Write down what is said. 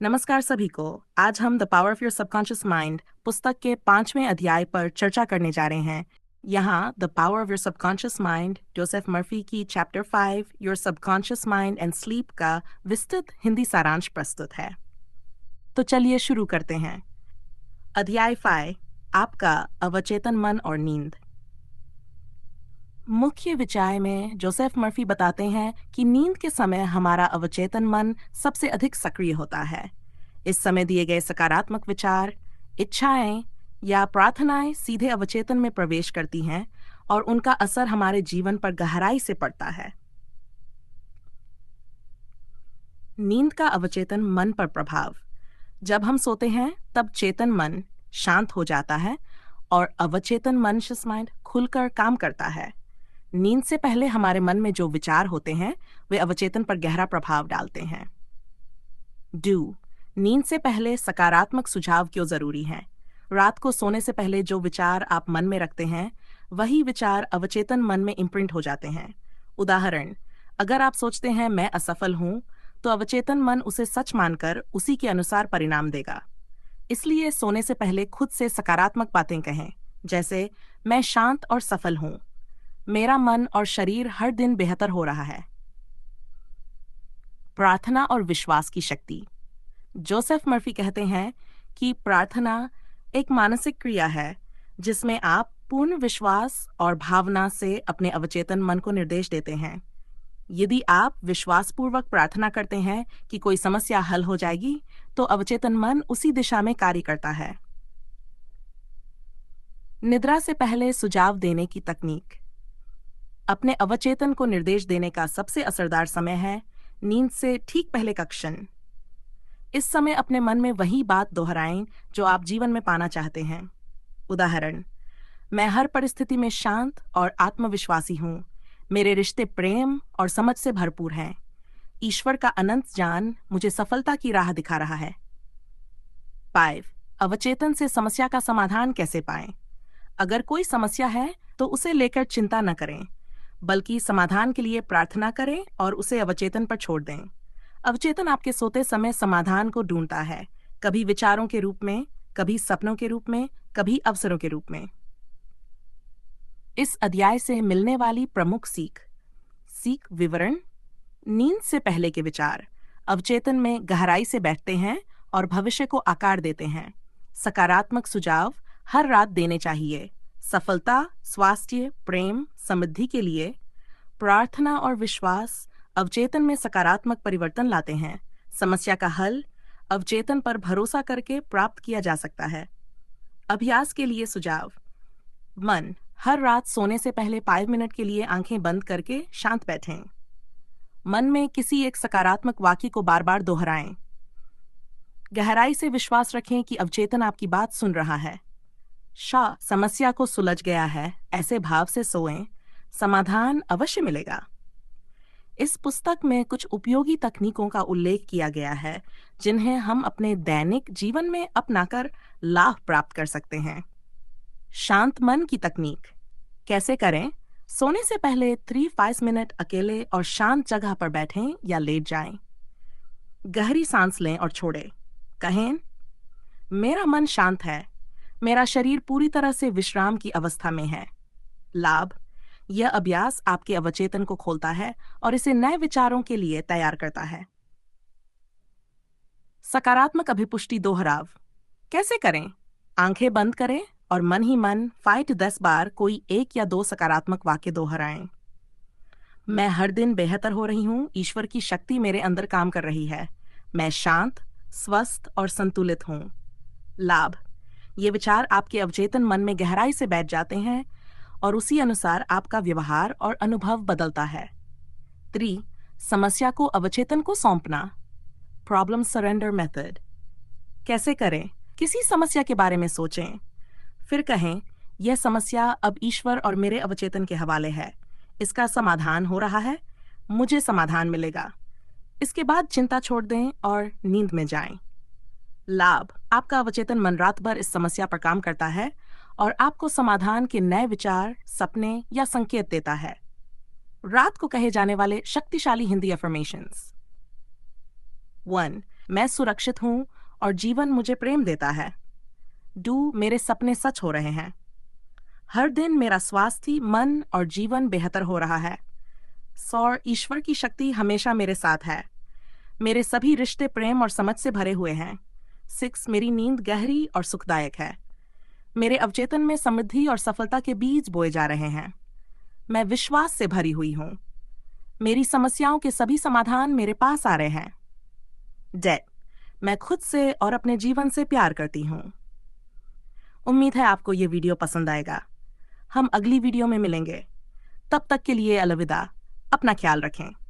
नमस्कार सभी को। आज हम the power of your subconscious mind पुस्तक के 5वें अध्याय पर चर्चा करने जा रहे हैं। यहाँ the power of your subconscious mind Joseph Murphy की chapter 5 your subconscious mind and sleep का विस्तृत हिंदी सारांश प्रस्तुत है। तो चलिए शुरू करते हैं। अध्याय 5, आपका अवचेतन मन और नींद। मुख्य विचार में जोसेफ मर्फी बताते हैं कि नींद के समय हमारा अवचेतन मन सबसे अधिक सक्रिय होता है। इस समय दिए गए सकारात्मक विचार, इच्छाएं या प्रार्थनाएं सीधे अवचेतन में प्रवेश करती हैं और उनका असर हमारे जीवन पर गहराई से पड़ता है। नींद का अवचेतन मन पर प्रभाव। जब हम सोते हैं तब चेतन मन शांत हो जाता है और अवचेतन मन माइंड खुलकर काम करता है। नींद से पहले हमारे मन में जो विचार होते हैं वे अवचेतन पर गहरा प्रभाव डालते हैं। डू, नींद से पहले सकारात्मक सुझाव क्यों जरूरी हैं? रात को सोने से पहले जो विचार आप मन में रखते हैं वही विचार अवचेतन मन में इम्प्रिंट हो जाते हैं। उदाहरण, अगर आप सोचते हैं मैं असफल हूं तो अवचेतन मन उसे सच मानकर उसी के अनुसार परिणाम देगा। इसलिए सोने से पहले खुद से सकारात्मक बातें कहें, जैसे मैं शांत और सफल हूं, मेरा मन और शरीर हर दिन बेहतर हो रहा है। प्रार्थना और विश्वास की शक्ति। जोसेफ मर्फी कहते हैं कि प्रार्थना एक मानसिक क्रिया है जिसमें आप पूर्ण विश्वास और भावना से अपने अवचेतन मन को निर्देश देते हैं। यदि आप विश्वासपूर्वक प्रार्थना करते हैं कि कोई समस्या हल हो जाएगी तो अवचेतन मन उसी दिशा में कार्य करता है। निद्रा से पहले सुझाव देने की तकनीक। अपने अवचेतन को निर्देश देने का सबसे असरदार समय है नींद से ठीक पहले का क्षण। इस समय अपने मन में वही बात दोहराएं जो आप जीवन में पाना चाहते हैं। उदाहरण, मैं हर परिस्थिति में शांत और आत्मविश्वासी हूं, मेरे रिश्ते प्रेम और समझ से भरपूर हैं, ईश्वर का अनंत ज्ञान मुझे सफलता की राह दिखा रहा है। 5, अवचेतन से समस्या का समाधान कैसे पाएं? अगर कोई समस्या है तो उसे लेकर चिंता न करें, बल्कि समाधान के लिए प्रार्थना करें और उसे अवचेतन पर छोड़ दें। अवचेतन आपके सोते समय समाधान को ढूंढता है, कभी विचारों के रूप में, कभी सपनों के रूप में, कभी अवसरों के रूप में। इस अध्याय से मिलने वाली प्रमुख सीख विवरण। नींद से पहले के विचार अवचेतन में गहराई से बैठते हैं और भविष्य को आकार देते हैं। सकारात्मक सुझाव हर रात देने चाहिए। सफलता, स्वास्थ्य, प्रेम, समृद्धि के लिए प्रार्थना और विश्वास अवचेतन में सकारात्मक परिवर्तन लाते हैं। समस्या का हल अवचेतन पर भरोसा करके प्राप्त किया जा सकता है। अभ्यास के लिए सुझाव। मन, हर रात सोने से पहले 5 मिनट के लिए आंखें बंद करके शांत बैठें। मन में किसी एक सकारात्मक वाक्य को बार बार दोहराएं। गहराई से विश्वास रखें कि अवचेतन आपकी बात सुन रहा है। समस्या को सुलझ गया है, ऐसे भाव से सोएं, समाधान अवश्य मिलेगा। इस पुस्तक में कुछ उपयोगी तकनीकों का उल्लेख किया गया है जिन्हें हम अपने दैनिक जीवन में अपनाकर लाभ प्राप्त कर सकते हैं। शांत मन की तकनीक कैसे करें? सोने से पहले 3-5 मिनट अकेले और शांत जगह पर बैठें या लेट जाएं। गहरी सांस लें और छोड़ें। कहें, मेरा मन शांत है, मेरा शरीर पूरी तरह से विश्राम की अवस्था में है। लाभ, यह अभ्यास आपके अवचेतन को खोलता है और इसे नए विचारों के लिए तैयार करता है। सकारात्मक अभिपुष्टि दोहराव कैसे करें? आंखें बंद करें और मन ही मन 5 से 10 बार कोई 1 या 2 सकारात्मक वाक्य दोहराएं। मैं हर दिन बेहतर हो रही हूं, ईश्वर की शक्ति मेरे अंदर काम कर रही है, मैं शांत, स्वस्थ और संतुलित हूं। लाभ, ये विचार आपके अवचेतन मन में गहराई से बैठ जाते हैं और उसी अनुसार आपका व्यवहार और अनुभव बदलता है। 3, समस्या को अवचेतन को सौंपना। प्रॉब्लम सरेंडर मेथड कैसे करें? किसी समस्या के बारे में सोचें, फिर कहें, यह समस्या अब ईश्वर और मेरे अवचेतन के हवाले है, इसका समाधान हो रहा है, मुझे समाधान मिलेगा। इसके बाद चिंता छोड़ दें और नींद में जाएं। लाभ, आपका अवचेतन मन रात भर इस समस्या पर काम करता है और आपको समाधान के नए विचार, सपने या संकेत देता है। रात को कहे जाने वाले शक्तिशाली हिंदी अफर्मेशंस। 1, मैं सुरक्षित हूँ और जीवन मुझे प्रेम देता है। डू, मेरे सपने सच हो रहे हैं। हर दिन मेरा स्वास्थ्य, मन और जीवन बेहतर हो रहा है। सौर, ईश्वर की शक्ति हमेशा मेरे साथ है। मेरे सभी रिश्ते प्रेम और समझ से भरे हुए हैं। 6, मेरी नींद गहरी और सुखदायक है। मेरे अवचेतन में समृद्धि और सफलता के बीज बोए जा रहे हैं। मैं विश्वास से भरी हुई हूँ। मेरी समस्याओं के सभी समाधान मेरे पास आ रहे हैं। डेड, मैं खुद से और अपने जीवन से प्यार करती हूँ। उम्मीद है आपको ये वीडियो पसंद आएगा। हम अगली वीडियो में मिलेंगे। तब तक के लिए अलविदा। अपना ख्याल रखें।